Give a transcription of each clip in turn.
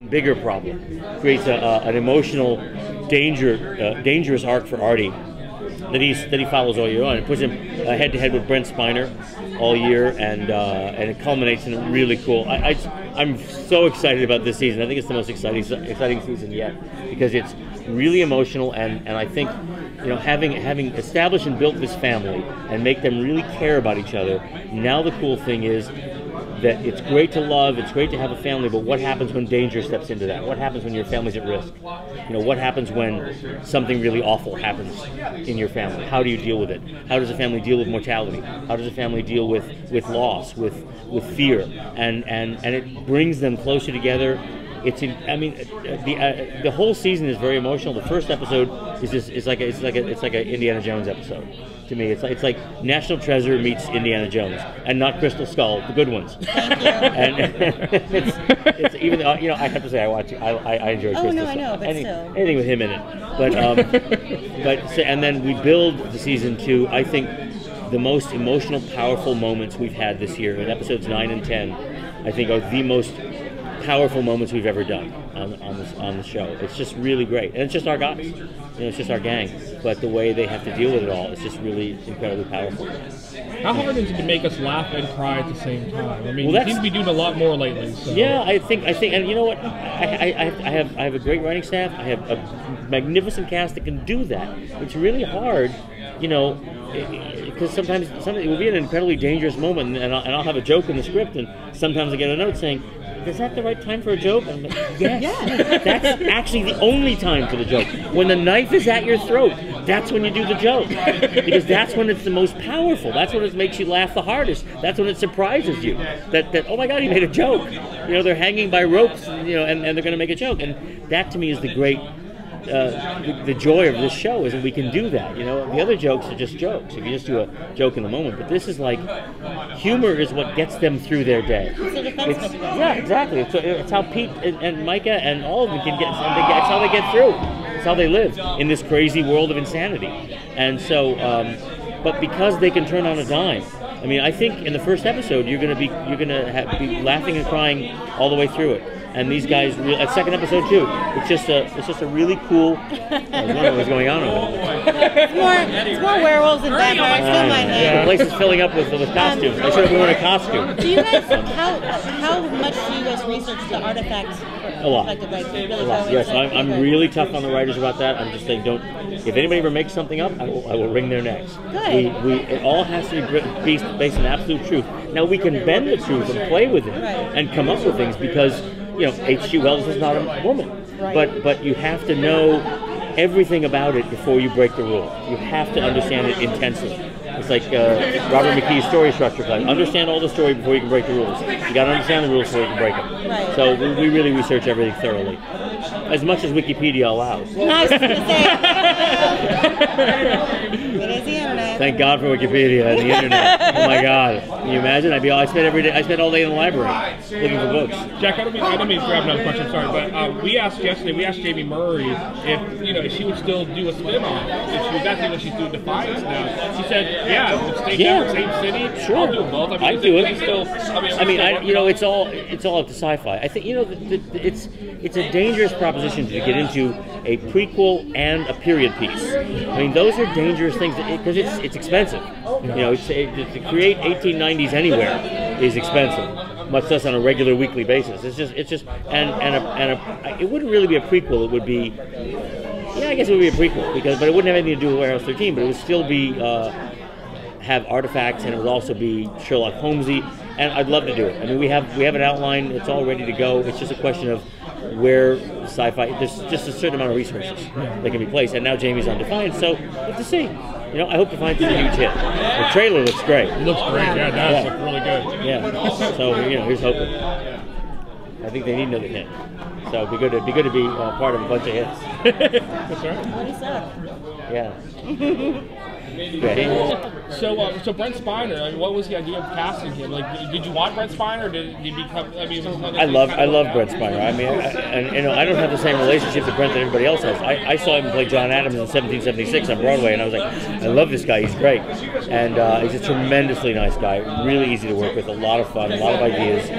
bigger problem, creates an emotional dangerous arc for Artie that he follows all year on. It puts him head to head with Brent Spiner all year, and it culminates in a really cool. I'm so excited about this season. I think it's the most exciting season yet, because it's really emotional, and I think, you know, having established and built this family and make them really care about each other. Now the cool thing is that it's great to love, it's great to have a family, but what happens when danger steps into that? What happens when your family's at risk? You know, what happens when something really awful happens in your family? How do you deal with it? How does a family deal with mortality? How does a family deal with loss, with fear? And it brings them closer together. The whole season is very emotional. The first episode is like a Indiana Jones episode. To me, it's like National Treasure meets Indiana Jones, and not Crystal Skull, the good ones. Thank you. And it's even, you know, I have to say I enjoy Crystal Skull. Oh no, I know, but still anything with him in it. And then we build the season to, I think, the most emotional, powerful moments we've had this year. In episodes 9 and 10, I think are the most powerful moments we've ever done on the show. It's just really great, and it's just our guys. You know, it's just our gang. But the way they have to deal with it all is just really incredibly powerful. How hard is it to make us laugh and cry at the same time? I mean, you seem to be doing a lot more lately. So. Yeah, I think, and you know what? I have a great writing staff. I have a magnificent cast that can do that. It's really hard, you know, because sometimes it will be an incredibly dangerous moment, and I'll have a joke in the script, and sometimes I get a note saying, "Is that the right time for a joke?" And I'm like, yes. Yeah. That's actually the only time for the joke. When the knife is at your throat, that's when you do the joke. Because that's when it's the most powerful. That's when it makes you laugh the hardest. That's when it surprises you. That oh my God, he made a joke. You know, they're hanging by ropes, you know, and they're going to make a joke. And that to me is the great, the joy of this show, is that we can do that. You know, the other jokes are just jokes. If you just do a joke in the moment. But this is like, humor is what gets them through their day. Yeah, exactly. It's how Pete and Micah and all of them can get. It's how they get through. It's how they live in this crazy world of insanity. And so, but because they can turn on a dime. I mean, I think in the first episode you're going to be laughing and crying all the way through it. And these guys, at second episode too, it's just a really cool. I was wondering what's going on over there. It's more werewolves and vampires. Still my name. The place is filling up with costumes. I should have worn a costume. Do you guys how much do you guys research the artifacts? A lot. Yes, I'm really tough on the writers about that. I'm just saying, don't. If anybody ever makes something up, I will wring their necks. Good. It all has to be based on absolute truth. Now we can bend the truth and play with it and come up with things because. You know, H.G. Wells is not a woman, but you have to know everything about it before you break the rule. You have to understand it intensely. It's like Robert McKee's story structure class. Understand all the story before you can break the rules. You got to understand the rules before you can break them. Right. So we really research everything thoroughly, as much as Wikipedia allows. I was going to say. It is the internet. Thank God for Wikipedia and the internet. Oh my God! Can you imagine? I spent all day in the library looking for books. Jack, I don't mean to grab another question. Sorry, but we asked Jamie Murray if she would still do a spinoff. If she was asking if she's doing Defiance now. She said, "Yeah, stay down, same city. Sure, I'll do both." I mean, I'd do it. Still, it's all up to sci-fi. I think it's a dangerous proposition to get into a prequel and a period piece. I mean, those are dangerous things because it's expensive. You know, to create 1890s anywhere is expensive, much less on a regular weekly basis. It's just it wouldn't really be a prequel. It would be, I guess it would be a prequel but it wouldn't have anything to do with Warehouse 13. But it would still be have artifacts, and it would also be Sherlock Holmesy. And I'd love to do it. I mean, we have an outline. It's all ready to go. It's just a question of where sci-fi. There's just a certain amount of resources that can be placed. And now Jamie's on Defiance, so we'll have to see. You know, I hope Defiance is a huge hit. The trailer looks great. It looks great. Yeah, it does look really good. Yeah. So here's hoping. I think they need another hit. So it'd be good to be part of a bunch of hits. That's right. What is that? Yeah. So Brent Spiner, I mean, what was the idea of casting him? Like, did you want Brent Spiner? Or did he become? I mean, I love Brent Spiner. I mean, I don't have the same relationship to Brent that everybody else has. I saw him play John Adams in 1776 on Broadway, and I was like, I love this guy. He's great, and he's a tremendously nice guy. Really easy to work with. A lot of fun, a lot of ideas.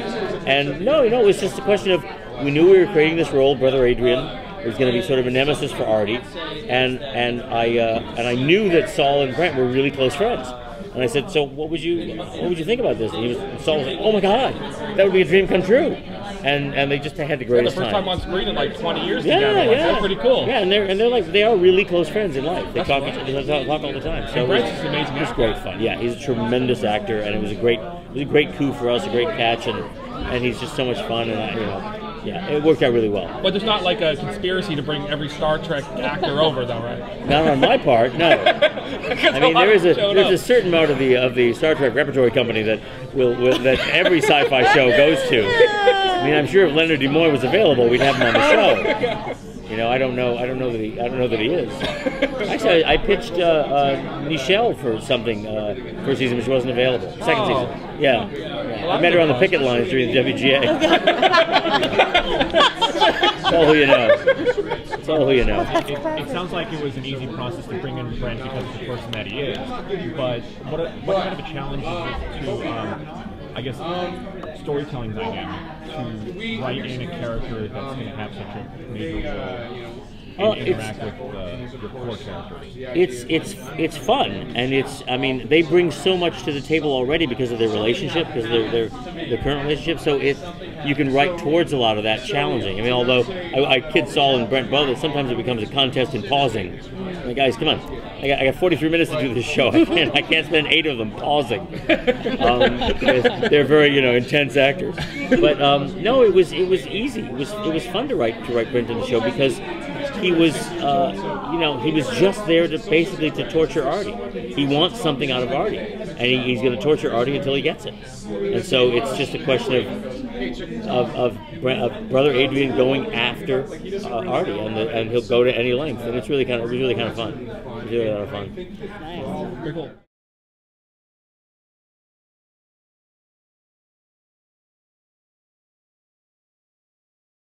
And no, it was just a question of, we knew we were creating this role, Brother Adrian. It was going to be sort of a nemesis for Artie, and I knew that Saul and Brent were really close friends. And I said, so what would you think about this? And Saul was like, oh my God, that would be a dream come true. And they just had the greatest time. The first time on screen in like 20 years yeah, together. Yeah, that's pretty cool. Yeah, and they're like, they are really close friends in life. They talk all the time. So Brent's just amazing. It was great fun. Yeah, he's a tremendous actor, and it was a great coup for us, a great catch, and he's just so much fun, and yeah, it worked out really well. But there's not like a conspiracy to bring every Star Trek actor over, though, right? Not on my part, no. I mean, there's a certain amount of the Star Trek repertory company that that every sci-fi show goes to. I mean, I'm sure if Leonard Nimoy was available, we'd have him on the show. I don't know that he is. Actually, I pitched Nichelle for something first season, which wasn't available. Second season, yeah. I met her on the picket lines during the WGA. That's all who you know. That's all who you know. It sounds like it was an easy process to bring in Brent because of the person that he is. But what kind of a challenge is it to, I guess, storytelling dynamic to write in a character that's going to have such a major role and interact with your core characters? It's fun, and they bring so much to the table already because of their relationship, because of their current relationship. So you can write towards a lot of that challenging. I mean, although I kid Saul and Brent both that sometimes it becomes a contest in pausing. Like, guys, come on. I got 43 minutes to do this show. I can't spend 8 of them pausing. They're very intense actors. But no, it was easy. It was fun to write Brent in the show because he was he was just there to basically to torture Artie. He wants something out of Artie, and he's going to torture Artie until he gets it. And so it's just a question of Brother Adrian going after Artie, and he'll go to any length, and it was really kind of fun. It was really a lot of fun. Nice. Very cool.